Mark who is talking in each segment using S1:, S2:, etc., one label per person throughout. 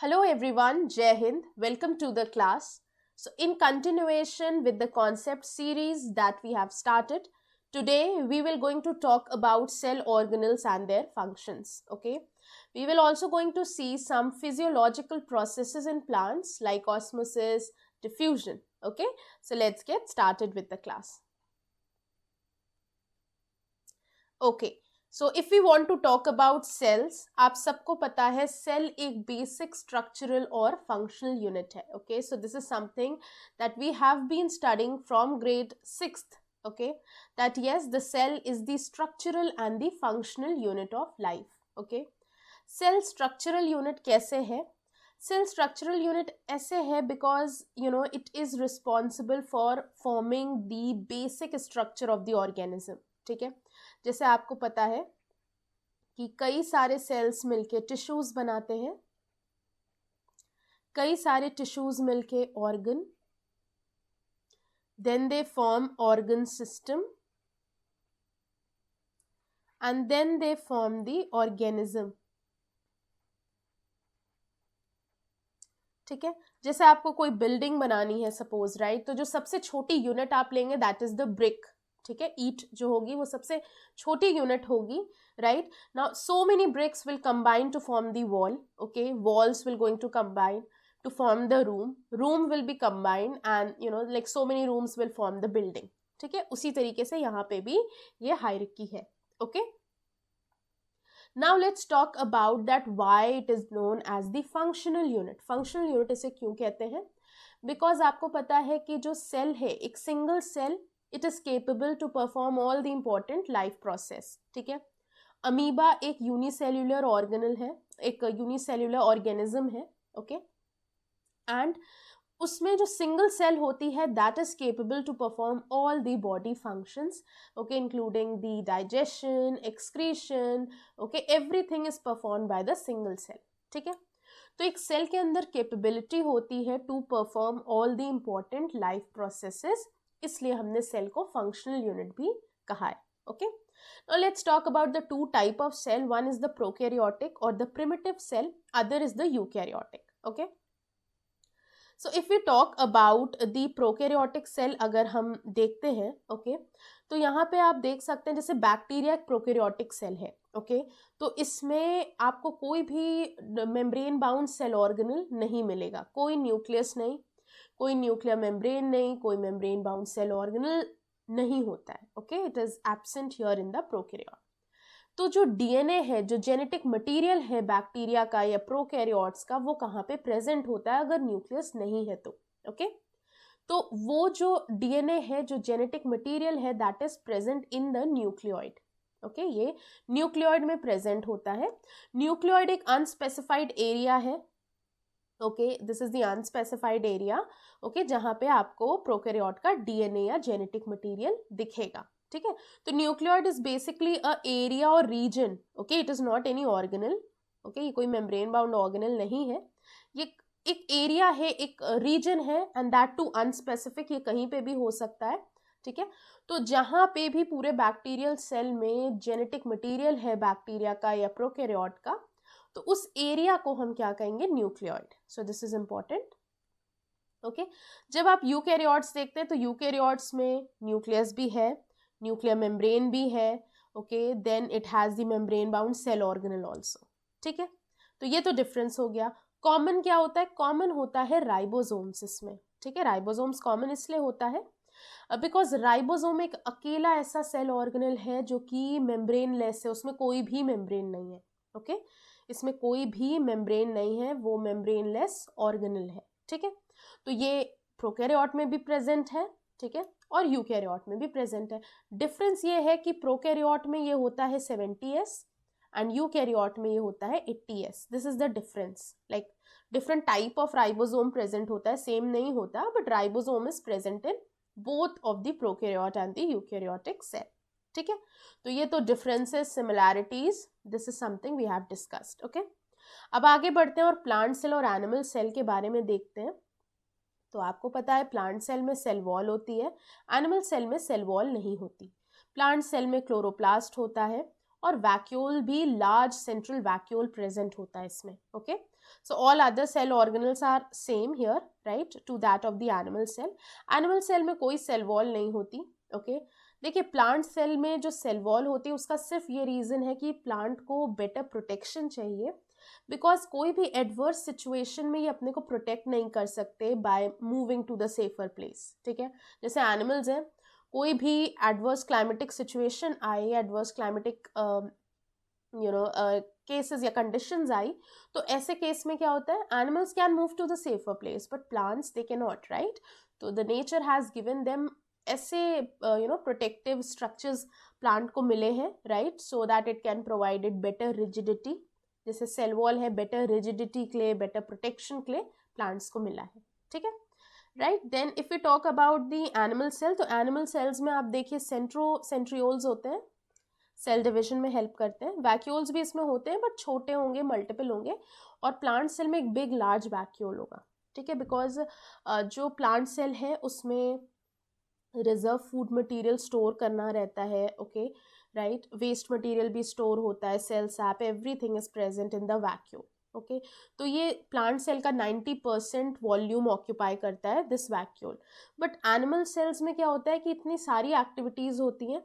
S1: Hello everyone, Jai Hind. Welcome to the class. So in continuation with the concept series that we have started, today we will going to talk about cell organelles and their functions. Okay. We will also going to see some physiological processes in plants like osmosis, diffusion. Okay. So let's get started with the class. Okay. So if we want to talk about sales, आप सबको पता है cell एक basic structural और functional unit है. Okay, so this is something that we have been studying from grade 6th. okay, that yes, the cell is the structural and the functional unit of life. okay, cell structural unit कैसे है? Cell structural unit ऐसे है because it is responsible for forming the basic structure of the organism. ठीक है, जैसे आपको पता है कि कई सारे सेल्स मिलके टिश्यूज बनाते हैं, कई सारे टिश्यूज मिलके organ, then they form organ system and then they form the organism. ठीक है, जैसे आपको कोई बिल्डिंग बनानी है सपोज, राइट, तो जो सबसे छोटी यूनिट आप लेंगे दैट इज द ब्रिक. ठीक है, ईट जो होगी वो सबसे छोटी यूनिट होगी, right. Now so many bricks will combine to form the wall. Okay, walls will going to combine to form the room will be combined and like so many rooms will form the building. ठीक है, उसी तरीके से यहाँ पे भी ये hierarchy है. Okay, now let's talk about that why it is known as the functional unit. Functional unit इसे क्यों कहते हैं? बिकॉज आपको पता है कि जो सेल है, एक single cell, it is capable to perform all the important life process. ठीक है, अमीबा एक यूनिसेल्यूलर ऑर्गेनल है, एक यूनिसेल्यूलर ऑर्गेनिज्म है. ओके, एंड उसमें जो सिंगल सेल होती है that is capable to perform all the body functions. Okay, including the digestion, excretion. Okay, everything is perform by the single cell. ठीक है, तो एक सेल के अंदर कैपेबिलिटी होती है to perform all the important life processes, इसलिए हमने सेल को फंक्शनल यूनिट भी कहा है. Okay, now let's talk about the two type of cell. One is the prokaryotic or the primitive cell, other is the eukaryotic. Okay, so if we talk about the prokaryotic cell, अगर हम देखते हैं, okay, तो यहाँ पे आप देख सकते हैं जैसे बैक्टीरिया एक प्रोकैरियोटिक सेल है. ओके, तो इसमें आपको कोई भी मेम्ब्रेन बाउंड सेल ऑर्गेनल नहीं मिलेगा, कोई न्यूक्लियस नहीं, कोई न्यूक्लियर मेम्ब्रेन नहीं, कोई मेम्ब्रेन बाउंड सेल ऑर्गेनल नहीं होता है. Okay, it is absent here in the prokaryote. तो जो डीएनए है, जो जेनेटिक मटेरियल है बैक्टीरिया का या प्रोकैरियोट्स का, वो कहाँ पे प्रेजेंट होता है अगर न्यूक्लियस नहीं है तो. ओके, तो वो जो डीएनए है, जो जेनेटिक मटेरियल है, that is present in the nucleoid. Okay, ये न्यूक्लियोइड में प्रेजेंट होता है. न्यूक्लियोइड एक अनस्पेसिफाइड एरिया है. Okay, this is the unspecified area. Okay, जहां पे आपको प्रोकैरियोट का डीएनए या जेनेटिक मटेरियल दिखेगा. ठीक है, तो nucleoid is basically a area or region. Okay, it is not any organelle. Okay, ये कोई मेम्ब्रेन बाउंड ऑर्गेनल नहीं है, ये एक एरिया है, एक रीजन है, एंड दैट टू अनस्पेसिफिक, ये कहीं पे भी हो सकता है. ठीक है, तो जहां पे भी पूरे बैक्टीरियल सेल में जेनेटिक मटेरियल है बैक्टीरिया का या प्रोकैरियोट का, तो उस एरिया को हम क्या कहेंगे? Nucleoid. So this is important. Okay, जब आप यूकैरियोट्स देखते हैं तो यूकैरियोट्स में न्यूक्लियस भी है, न्यूक्लियर मेम्ब्रेन भी है. Okay, then it has the membrane bound cell organelle also. ठीक है, तो ये तो डिफरेंस हो गया. कॉमन क्या होता है? कॉमन होता है राइबोसोम्स इसमें. ठीक है, राइबोसोम्स कॉमन इसलिए होता है बिकॉज राइबोसोम एक अकेला ऐसा सेल ऑर्गेनल है जो कि मेम्ब्रेन लेस है, उसमें कोई भी मेम्ब्रेन नहीं है. ओके, इसमें कोई भी मेम्ब्रेन नहीं है, वो मेम्ब्रेन लेस ऑर्गेनल है. ठीक है, तो ये प्रोकैरियोट में भी प्रेजेंट है. ठीक है, और यूकैरियोट में भी प्रेजेंट है. डिफरेंस ये है कि प्रोकैरियोट में ये होता है 70s एंड यूकैरियोट में ये होता है 80s. This is the difference. Like different type of ribosome present होता है, सेम नहीं होता, but ribosome is present in both of the prokaryote and the eukaryotic cell. ठीक है, तो ये तो differences, similarities, this is something we have discussed. Okay, अब आगे बढ़ते हैं और प्लांट सेल और एनिमल सेल के बारे में देखते हैं. तो आपको पता है प्लांट सेल में सेल वॉल होती है, एनिमल सेल में सेल वॉल नहीं होती. प्लांट सेल में क्लोरोप्लास्ट होता है और वैक्यूल भी लार्ज सेंट्रल वैक्यूल प्रेजेंट होता है इसमें. Okay, so all other cell organelles are same here, right, to that of the animal cell. Animal cell में कोई सेल वॉल नहीं होती. ओके, देखिए प्लांट सेल में जो सेल वॉल होती है उसका सिर्फ ये रीज़न है कि प्लांट को बेटर प्रोटेक्शन चाहिए, बिकॉज कोई भी एडवर्स सिचुएशन में ये अपने को प्रोटेक्ट नहीं कर सकते by moving to the safer place. ठीक है, जैसे एनिमल्स हैं, कोई भी एडवर्स क्लाइमेटिक सिचुएशन आए, एडवर्स क्लाइमेटिक केसेस या कंडीशंस आई, तो ऐसे केस में क्या होता है, animals can move to the safer place but plants they can not, right. तो the nature has given them ऐसे प्रोटेक्टिव स्ट्रक्चर्स प्लांट को मिले हैं, right, so that it can provide it better rigidity. जैसे सेल वॉल है, better rigidity के लिए, better protection के लिए प्लांट्स को मिला है. ठीक है, right. Then if you talk about the animal cell, तो एनिमल सेल्स में आप देखिए सेंट्रियोल्स होते हैं, सेल डिविजन में हेल्प करते हैं. वैक्यूल्स भी इसमें होते हैं बट छोटे होंगे, मल्टीपल होंगे. और प्लांट सेल में एक बिग लार्ज वैक्यूल होगा. ठीक है, बिकॉज जो प्लांट सेल है उसमें रिजर्व फूड मटेरियल स्टोर करना रहता है. ओके, राइट, वेस्ट मटेरियल भी स्टोर होता है, cell sap, everything is present in the vacuole. Okay, तो ये प्लांट सेल का 90% वॉल्यूम ऑक्यूपाई करता है this vacuole. But animal cells में क्या होता है कि इतनी सारी एक्टिविटीज़ होती हैं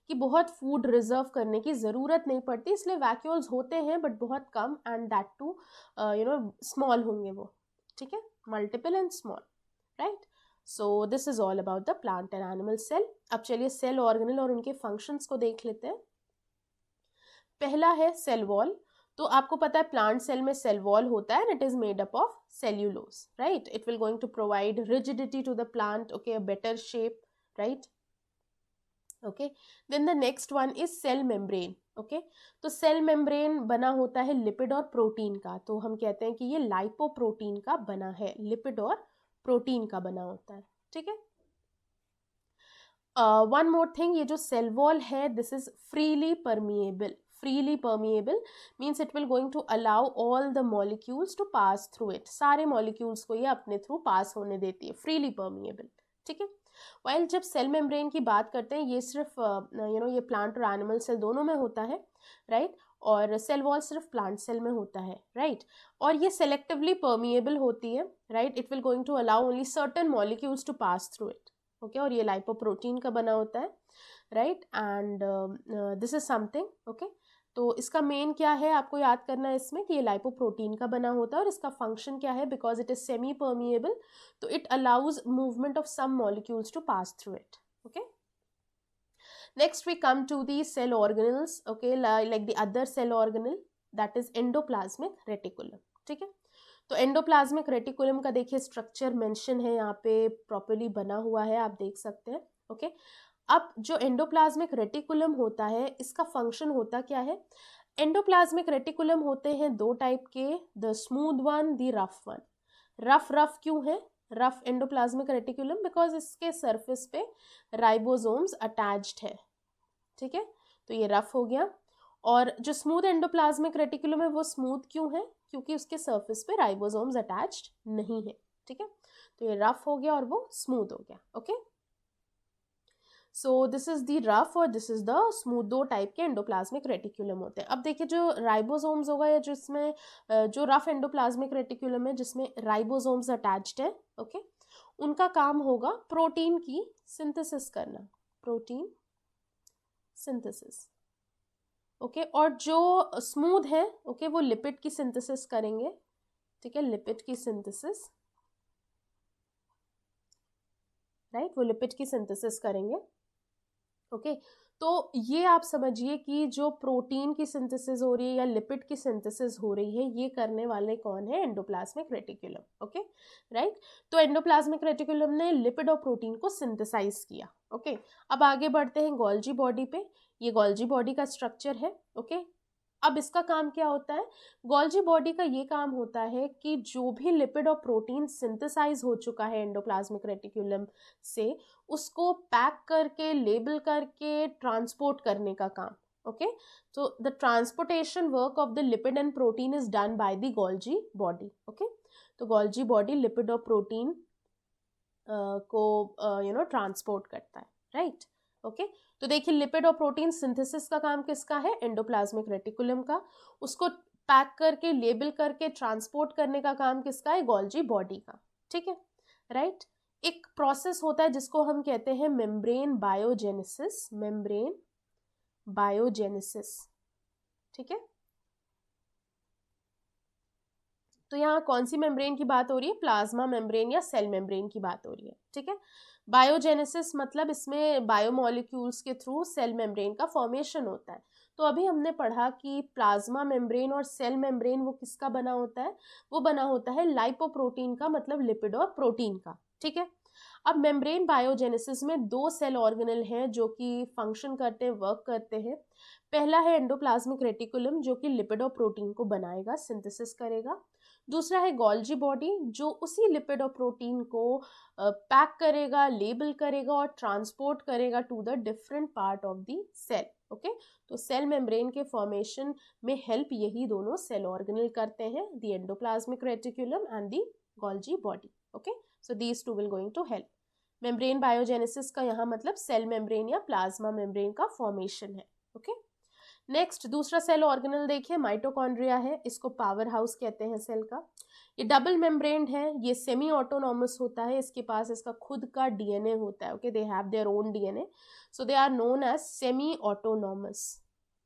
S1: कि बहुत फूड रिजर्व करने की ज़रूरत नहीं पड़ती, इसलिए वैक्यूल्स होते हैं बट बहुत कम, एंड दैट टू स्मॉल होंगे वो. ठीक है, multiple and small, right. So this is all about the plant and animal cell. अब चलिए सेल ऑर्गेनल और उनके फंक्शंस को देख लेते हैं. पहला है सेल वॉल. तो आपको पता है प्लांट सेल में सेल वॉल होता है, and it is made up of cellulose, right. It will going to provide rigidity to the plant, okay, a better shape, right. Okay, then the next one is cell membrane. Okay, तो cell membrane बना होता है lipid और protein का. तो हम कहते हैं कि ये लाइपोप्रोटीन का बना है, लिपिड और प्रोटीन का बना होता है. ठीक है, वन मोर थिंग, ये जो सेल वॉल है this is freely permeable. Freely permeable means it will going to allow all the molecules to pass through it. सारे मॉलिक्यूल्स को ये अपने थ्रू पास होने देती है, फ्रीली परमिएबल. ठीक है, वाइल जब सेल मेम्ब्रेन की बात करते हैं ये सिर्फ ये प्लांट और एनिमल सेल दोनों में होता है, राइट. और सेल वॉल सिर्फ प्लांट सेल में होता है, राइट. और ये सेलेक्टिवली परमिएबल होती है, right. It will going to allow only certain molecules to pass through it. Okay, और ये लाइपोप्रोटीन का बना होता है, right. And this is something, okay. तो इसका मेन क्या है आपको याद करना है इसमें कि ये लाइपोप्रोटीन का बना होता है, और इसका फंक्शन क्या है, because it is semipermeable, तो it allows movement of some molecules to pass through it. Okay, next we come to the cell organelles, okay, like the other cell organelle, that is endoplasmic reticulum. ठीक है, तो endoplasmic reticulum का देखिए structure mention है यहाँ पे, properly बना हुआ है, आप देख सकते हैं. ओके, अब जो एंडोप्लाज्मिक रेटिकुलम होता है इसका फंक्शन होता क्या है. एंडोप्लाज्मिक रेटिकुलम होते हैं दो टाइप के, the smooth one, the rough one. Rough क्यों है रफ एंडोप्लाज्मिक रेटिकुलम, बिकॉज इसके सरफेस पे राइबोसोम्स अटैच्ड है. ठीक है, तो ये रफ हो गया. और जो स्मूथ एंडोप्लाज्मिक रेटिकुलम है वो स्मूथ क्यों है, क्योंकि उसके सरफेस पे राइबोसोम्स अटैच्ड नहीं है. ठीक है, तो ये रफ हो गया और वो स्मूथ हो गया. Okay, so this is the rough और दिस इज द स्मूथ, दो टाइप के एंडोप्लाज्मिक रेटिकुलम होते हैं. अब देखिए जो राइबोसोम्स होगा या जिसमें जो रफ एंडोप्लाज्मिक रेटिकुलम है जिसमें राइबोसोम्स अटैच्ड है, ओके, उनका काम होगा प्रोटीन की सिंथेसिस करना, प्रोटीन सिंथेसिस. ओके, और जो स्मूथ है, ओके, वो लिपिड की सिंथेसिस करेंगे. ठीक है, लिपिड की सिंथेसिस, राइट, वो लिपिड की सिंथेसिस करेंगे. ओके, तो ये आप समझिए कि जो प्रोटीन की सिंथेसिस हो रही है या लिपिड की सिंथेसिस हो रही है, ये करने वाले कौन है, एंडोप्लाज्मिक रेटिकुलम. Okay, right. तो एंडोप्लाज्मिक रेटिकुलम ने लिपिड और प्रोटीन को सिंथेसाइज किया. ओके, अब आगे बढ़ते हैं गोल्जी बॉडी पे. ये गोल्जी बॉडी का स्ट्रक्चर है. ओके, अब इसका काम क्या होता है, गोल्जी बॉडी का ये काम होता है कि जो भी लिपिड और प्रोटीन सिंथेसाइज हो चुका है एंडोप्लाज्मिक रेटिकुलम से, उसको पैक करके, लेबल करके ट्रांसपोर्ट करने का काम. ओके, तो the transportation work of the lipid and protein is done by the Golgi body. Okay, तो गोल्जी बॉडी लिपिड और प्रोटीन को ट्रांसपोर्ट करता है, राइट. ओके तो देखिए लिपिड और प्रोटीन सिंथेसिस का काम किसका है, एंडोप्लाज्मिक रेटिकुलम का। उसको पैक करके लेबल करके ट्रांसपोर्ट करने का काम किसका है, गोल्जी बॉडी का। ठीक है राइट। एक प्रोसेस होता है जिसको हम कहते हैं मेम्ब्रेन बायोजेनेसिस, मेम्ब्रेन बायोजेनेसिस। ठीक है तो यहाँ कौन सी मेम्ब्रेन की बात हो रही है, प्लाज्मा मेम्ब्रेन या सेल मेम्ब्रेन की बात हो रही है। ठीक है बायोजेनेसिस मतलब इसमें बायोमोलिक्यूल्स के थ्रू सेल मेम्ब्रेन का फॉर्मेशन होता है। तो अभी हमने पढ़ा कि प्लाज्मा मेम्ब्रेन और सेल मेम्ब्रेन वो किसका बना होता है, वो बना होता है लाइपोप्रोटीन का, मतलब लिपिड और प्रोटीन का। ठीक है अब मेम्ब्रेन बायोजेनेसिस में दो सेल ऑर्गेनल हैं जो कि फंक्शन करते हैं, वर्क करते हैं। पहला है एंडोप्लाज्मिक रेटिकुलम जो कि लिपिड और प्रोटीन को बनाएगा, सिंथेसिस करेगा। दूसरा है गोल्जी बॉडी जो उसी लिपिड और प्रोटीन को पैक करेगा, लेबल करेगा और ट्रांसपोर्ट करेगा to the different part of the cell. Okay तो सेल मेम्ब्रेन के फॉर्मेशन में हेल्प यही दोनों सेल ऑर्गेनल करते हैं, the endoplasmic reticulum and the Golgi body. Okay so these two will going to help. Membrane biogenesis का यहाँ मतलब सेल मेम्ब्रेन या प्लाज्मा मेम्ब्रेन का फॉर्मेशन है। ओके नेक्स्ट दूसरा सेल ऑर्गेनल देखिए माइटोकॉन्ड्रिया है, इसको पावर हाउस कहते हैं सेल का। ये डबल मेम्ब्रेन है, ये सेमी ऑटोनॉमस होता है, इसके पास इसका खुद का डीएनए होता है। Okay they have their own DNA so they are known as semi autonomous.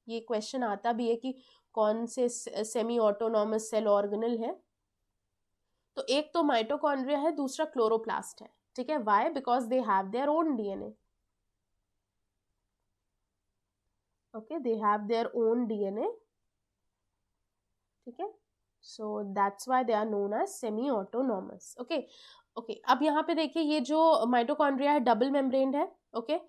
S1: ये क्वेश्चन आता भी है कि कौन से सेमी ऑटोनॉमस सेल ऑर्गेनल है, तो एक तो माइटोकॉन्ड्रिया है, दूसरा क्लोरोप्लास्ट है। ठीक है why, because they have their own DNA. okay they have their own DNA। ठीक है so that's why they are known as semi autonomous। okay अब यहाँ पे देखिए ये जो माइटोकॉन्ड्रिया है डबल मेम्ब्रेन है। ओके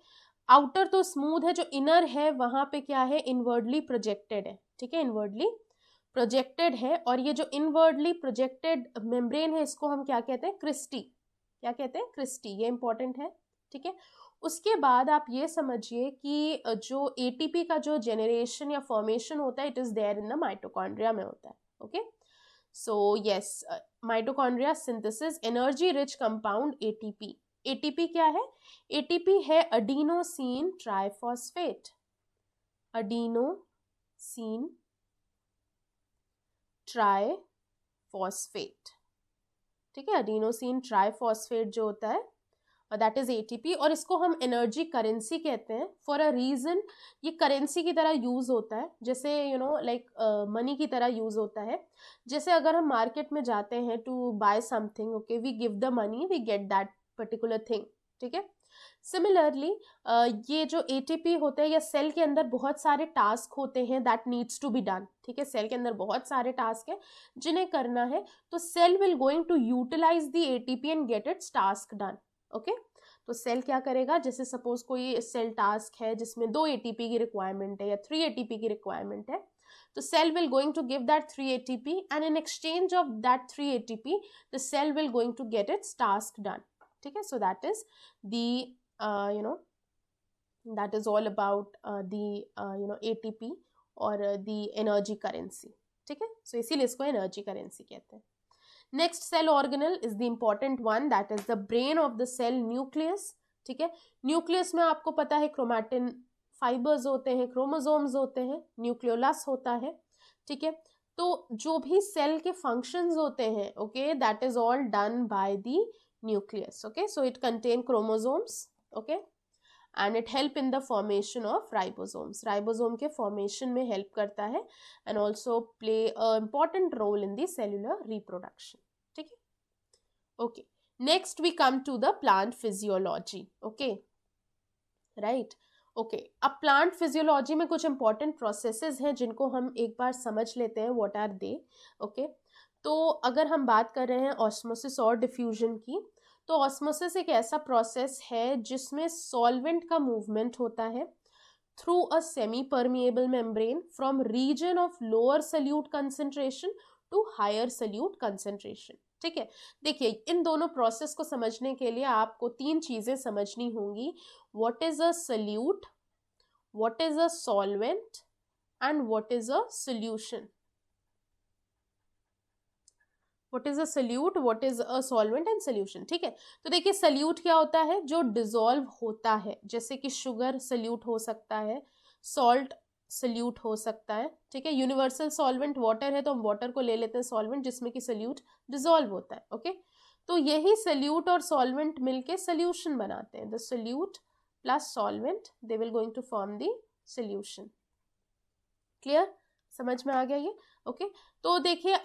S1: आउटर तो स्मूथ है, जो इनर है वहां पे क्या है, इनवर्डली प्रोजेक्टेड है। ठीक है इनवर्डली प्रोजेक्टेड है, और ये जो इनवर्डली प्रोजेक्टेड मेम्ब्रेन है इसको हम क्या कहते हैं, क्रिस्टी। क्या कहते हैं, क्रिस्टी। ये इंपॉर्टेंट है। ठीक है उसके बाद आप ये समझिए कि जो एटीपी का जो जेनरेशन या फॉर्मेशन होता है it is there in the mitochondria में होता है। Okay so yes mitochondria synthesis energy rich compound ATP. ATP क्या है, एटीपी है अडीनोसिन ट्राइफॉस्फेट, अडीनोसिन ट्राइफॉस्फेट। ठीक है अडीनोसिन ट्राइफॉस्फेट जो होता है दैट इज एटीपी, और इसको हम एनर्जी करेंसी कहते हैं फॉर अ रीजन। ये करेंसी की तरह यूज होता है, जैसे यू नो लाइक मनी की तरह यूज होता है। जैसे अगर हम मार्केट में जाते हैं to buy something, okay we give the money, we get that particular thing. ठीक है सिमिलरली ये जो एटीपी होते हैं या सेल के अंदर बहुत सारे टास्क होते हैं that needs to be done. ठीक है सेल के अंदर बहुत सारे टास्क हैं जिन्हें करना है, तो cell will going to utilize the ATP and get its task done. Okay तो सेल क्या करेगा, जैसे सपोज कोई सेल टास्क है जिसमें 2 एटीपी की रिक्वायरमेंट है या 3 एटीपी की रिक्वायरमेंट है, तो cell will going to give that 3 ATP and in exchange of that 3 ATP the cell will going to get its task done. ठीक है so that is the that is all about the ATP और the energy currency. ठीक है सो इसीलिए इसको energy currency कहते हैं। Next cell organelle is the important one, that is the brain of the cell, nucleus. ठीक है न्यूक्लियस में आपको पता है क्रोमैटिन फाइबर्स होते हैं, क्रोमोसोम्स होते हैं, न्यूक्लियोलस होता है। ठीक है तो जो भी सेल के फंक्शंस होते हैं okay that is all done by the nucleus. Okay so it contain chromosomes okay and it help in the formation of ribosomes, ribosome के फॉर्मेशन में हेल्प करता है and also play a important role in the cellular reproduction. ठीक है okay next we come to the plant physiology. Okay right okay अब plant physiology में कुछ important processes हैं जिनको हम एक बार समझ लेते हैं, व्हाट आर दे। ओके तो अगर हम बात कर रहे हैं ऑस्मोसिस और डिफ्यूजन की, तो ऑस्मोसिस एक ऐसा प्रोसेस है जिसमें सॉल्वेंट का मूवमेंट होता है through a semi permeable membrane from region of lower solute concentration to higher solute concentration. ठीक है देखिए इन दोनों प्रोसेस को समझने के लिए आपको 3 चीजें समझनी होंगी, what is a solute, what is a solvent and what is a solution. What is a solute, what is a solvent and solution. ठीक है, तो देखिए सल्यूट क्या होता है, जो डिसॉल्व होता है, जैसे कि शुगर सल्यूट हो सकता है, सॉल्ट सल्यूट हो सकता है। ठीक है, यूनिवर्सल सॉल्वेंट वाटर है तो हम वाटर को ले लेते हैं सॉल्वेंट, जिसमें कि सल्यूट डिसॉल्व होता है। ओके, तो यही सल्यूट और सॉल्वेंट मिलके सोल्यूशन बनाते हैं। The solute plus solvent they will going to form the solution. Clear, समझ में आ गया ये। ओके, तो देखिए